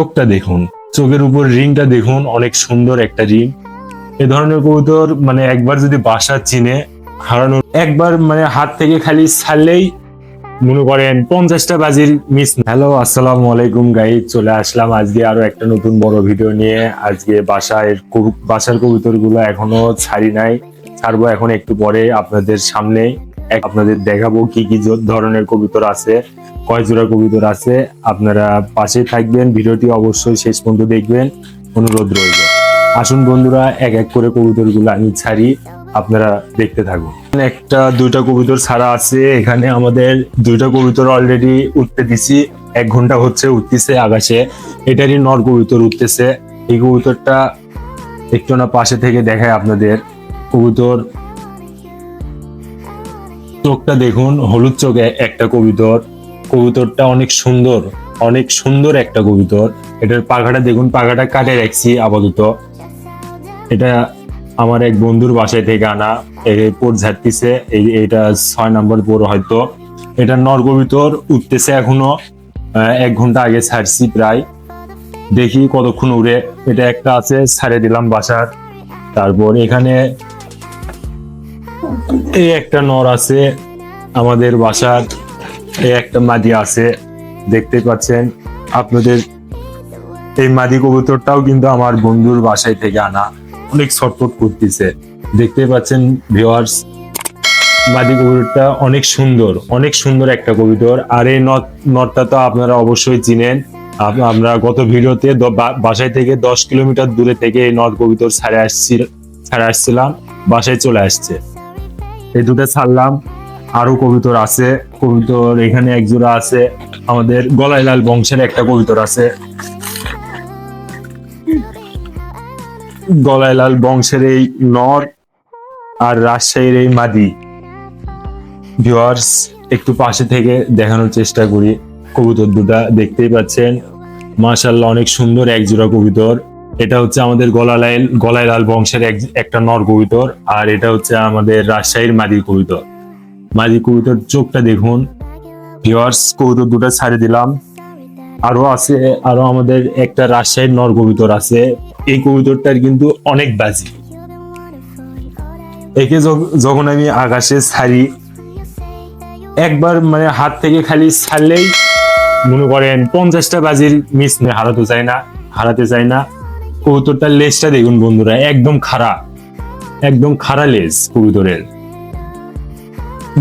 চোখটা দেখুন, চোখের উপর রিংটা দেখুন, অনেক সুন্দর একটা রিং। এ ধরনের কবুতর মানে একবার যদি বাসা চিনে হারানো, একবার মানে হাত থেকে খালি ছাড়লেই মনে করেন 50টা বাজির মিস। হ্যালো, আসসালামু আলাইকুম গাইস, চলে আসলাম আজকে আরো একটা নতুন বড় ভিডিও নিয়ে। আজকে বাসার কবুতর গুলো এখনো ছাড়ি নাই, ছাড়বো এখন একটু পরে আপনাদের সামনে। আপনাদের দেখাবো কি কি ধরনের কবুতর আছে, কয় জোড়া কবুতর আছে। আপনারা পাশে থাকবেন, ভিডিওটি অবশ্যই শেষ পর্যন্ত দেখবেন, অনুরোধ রইল। আসুন বন্ধুরা, এক এক করে কবুতর গুলো আমি ছাড়ি, আপনারা দেখতে থাকুন। একটা দুইটা কবুতর ছাড়া আছে এখানে, আমাদের দুইটা কবুতর অলরেডি উঠতে দিছি, 1 ঘন্টা হচ্ছে উঠতেছে আকাশে। এটারই নর কবুতর উঠতেছে। এই কবুতরটা একটু না পাশে থেকে দেখায় আপনাদের। কবুতর চোখটা দেখুন, হলুদ চোখে একটা কবুতর। কবুতরটা অনেক সুন্দর, অনেক সুন্দর একটা কবুতর। এটার পাখাটা দেখুন, পাখাটা কাটে রাখছি আপাতত। এটা আমার এক বন্ধুর বাসায় থেকে আনা, পোর ঝাড়তিছে, এটা 6 নম্বর পোর হয়তো। এটা নর কবুতর উঠতেছে এখনো, 1 ঘন্টা আগে ছাড়ছি প্রায়। দেখি কতক্ষণ উড়ে। এটা একটা আছে, ছাড়ে দিলাম বাসার। তারপর এখানে এই একটা নর আছে আমাদের বাসার, এই একটা মাদি আছে, দেখতে পাচ্ছেন আপনাদের। এই মাদি কবুতরটাও কিন্তু আমার বন্ধুর বাসায় থেকে আনা, অনেক ছটফট করতেছে, দেখতে পাচ্ছেন ভিউয়ার্স। মাদি কবুতরটা অনেক সুন্দর, অনেক সুন্দর একটা কবুতর। আর এই নটটা তো আপনারা অবশ্যই চিনেন। আমরা গত ভিডিওতে বাসায় থেকে 10 কিলোমিটার দূরে থেকে এই নট কবুতর ছাড়ে আসছিলাম, বাসায় চলে আসছে। এই দুটো ছাড়লাম। আরো কবুতর আছে, কবুতর এখানে এক জোড়া আছে। আমাদের গলায় লাল বংশের একটা কবুতর আছে, গলায় লাল বংশের এই নর আর রাজশাহীর এই মাদি। ভিউয়ার্স, একটু পাশে থেকে দেখানোর চেষ্টা করি। কবুতর দুটা দেখতেই পাচ্ছেন, মাশাআল্লাহ অনেক সুন্দর এক জোড়া কবুতর। এটা হচ্ছে আমাদের গলায় লাল বংশের একটা নর কবুতর, আর এটা হচ্ছে আমাদের রাজশাহীর মাদি কবুতর। মাদি কবুতর চোখটা দেখুন ভিউয়ার্স। কবুতর দুটো ছাড়ে দিলাম। আরো আছে, আরো আমাদের একটা রাজশাহীর নর কবুতর আছে। এই কবুতরটার কিন্তু অনেক বাজি। একে যখন আমি আকাশে ছাড়ি, একবার মানে হাত থেকে খালি ছাড়লেই মনে করেন 50টা বাজির মিস নেই, হারাতে চাই না। কবুতরটার লেজটা দেখুন বন্ধুরা, একদম খাড়া, একদম খাড়া লেজ কবুতরের।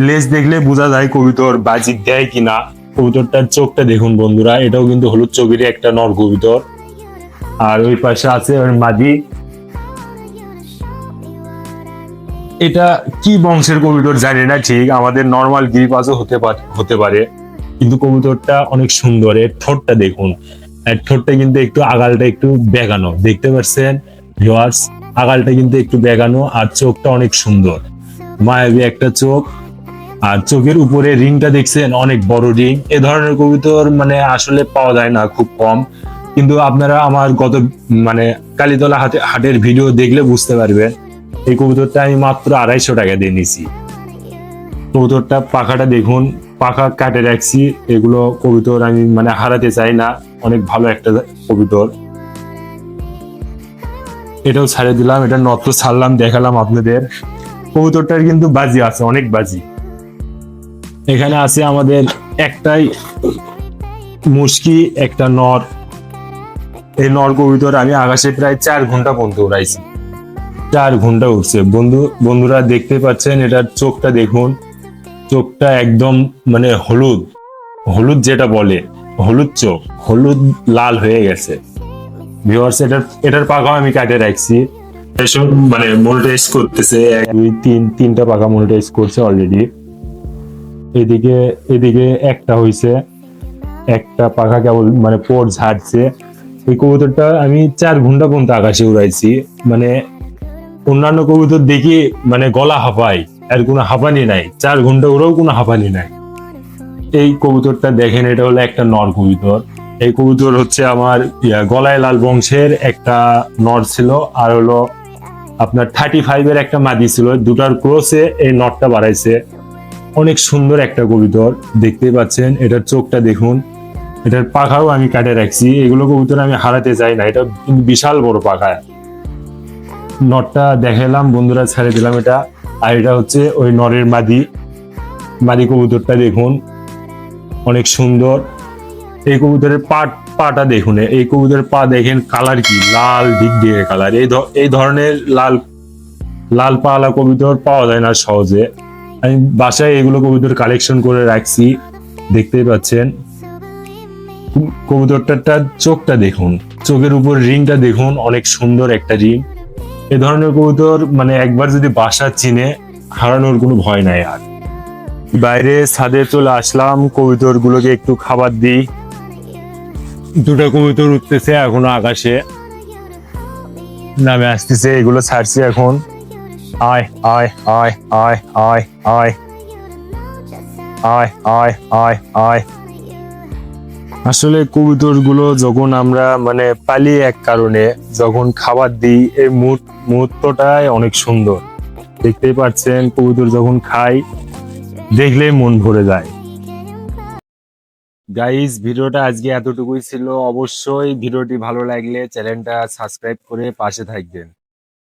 লেজ দেখলে বোঝা যায় কবুতর বাজি দেয় কিনা। কবুতরটার চোখটা দেখুন বন্ধুরা, এটাও কিন্তু হলুদ চোখেরই একটা নর কবুতর। আর ওই পাশে আছে ওর মাদি। এটা কি বংশের কবুতর জানি না ঠিক, আমাদের নর্মাল গিরিবাজও হতে পারে। কিন্তু কবুতরটা অনেক সুন্দর। এর ঠোঁটটা দেখুন, এর ঠোঁটটা কিন্তু একটু আগালটা একটু বেগানো, দেখতে পাচ্ছেন ভিউয়ার্স। আগালটা কিন্তু একটু বেগানো, আর চোখটা অনেক সুন্দর, মায়াবী একটা চোখ। আর চোখের উপরে রিংটা দেখছেন, অনেক বড় রিং। এ ধরনের কবুতর মানে আসলে পাওয়া যায় না, খুব কম। কিন্তু আপনারা আমার গত মানে কালীতলা হাটের ভিডিও দেখলে বুঝতে পারবেন। এই কবুতরটা আমি মাত্র 250 টাকা দিয়ে নিছি। কবুতরটা পাখাটা দেখুন, পাখা কাটে রাখছি। এগুলো কবুতর আমি মানে হারাতে চাই না, অনেক ভালো একটা কবুতর। এটাও ছাড়ে দিলাম, এটা নত্র ছাড়লাম, দেখালাম আপনাদের। কবুতরটার কিন্তু বাজি আছে, অনেক বাজি। এখানে আছে আমাদের একটাই মুশকি, একটা নর। এই নর কবুতর আমি আকাশে প্রায় 4 ঘন্টা পর্যন্ত উড়াইছি, 4 ঘন্টা উঠছে। বন্ধুরা দেখতে পাচ্ছেন, এটার চোখটা দেখুন। চোখটা একদম মানে হলুদ, হলুদ যেটা বলে হলুদ চোখ, হলুদ লাল হয়ে গেছে ভিউয়ার্স। এটার পাখা আমি কাটে রাখছি। এসব মানে মনিটাইজ করতেছে, 1 2 3 তিনটা পাখা মনিটাইজ করছে অলরেডি। এদিকে একটা হইছে, একটা পাখা কেবল মানে পোর ঝাড়ছে। এই কবুতরটা আমি 4 ঘন্টা পর্যন্ত আকাশে উড়াইছি। মানে অন্যান্য কবুতর দেখি মানে গলা হাঁপায়, আর কোনো হাঁপানি নাই। 4 ঘন্টা উড়েও কোনো হাঁপানি নাই। এই কবুতরটা দেখেন, এটা হলো একটা নর কবুতর। এই কবুতর হচ্ছে আমার গলায় লাল বংশের একটা নর ছিল, আর হলো আপনার 35-এর একটা মাদি ছিল। দুটার ক্রসে এই নরটা বাড়াইছে। অনেক সুন্দর একটা কবুতর, দেখতেই পাচ্ছেন। এটার চোখটা দেখুন, এটার পাখাও আমি কাটে রাখছি, এগুলো কবুতর আমি হারাতে চাই না, এটা কিন্তু বিশাল বড় পাখা। নটটা দেখালাম বন্ধুরা, ছেড়ে দিলাম এটা। আর এটা হচ্ছে ওই নরের মাদি, মাদি কবুতরটা দেখুন অনেক সুন্দর। এই কবুতরের পাটা দেখুন, এই কবুতরের পা দেখেন কালার কি লাল দিক দিয়ে কালার। এই ধরনের লাল লাল পালা কবুতর পাওয়া যায় না সহজে। আমি বাসায় এগুলো কবুতর কালেকশন করে রাখছি, দেখতেই পাচ্ছেন। কবুতরটার চোখটা দেখুন, চোখের উপর রিংটা দেখুন অনেক সুন্দর একটা রিং। এ ধরনের কবুতর মানে একবার যদি বাসা চিনে, হারানোর কোনো ভয় নাই আর। বাইরে ছাদে চলে আসলাম, কবুতর গুলোকে একটু খাবার দিই। দুটো কবুতর উঠতেছে এখনো আকাশে, নামে আসতেছে, এগুলো ছাড়ছি এখন। আয় আয় আয় আয় আয় আয় আয় আয় আয় আয়। আসলে কবুতর গুলো যখন আমরা মানে পালি এক কারণে, যখন খাবার দিই, এই মুহূর্তটাই অনেক সুন্দর। দেখতেই পাচ্ছেন কবুতর যখন খায়, দেখলেই মন ভরে যায়। গাইস, ভিডিওটা আজকে এতটুকুই ছিল। অবশ্যই ভিডিওটি ভালো লাগলে চ্যানেলটা সাবস্ক্রাইব করে পাশে থাকবেন।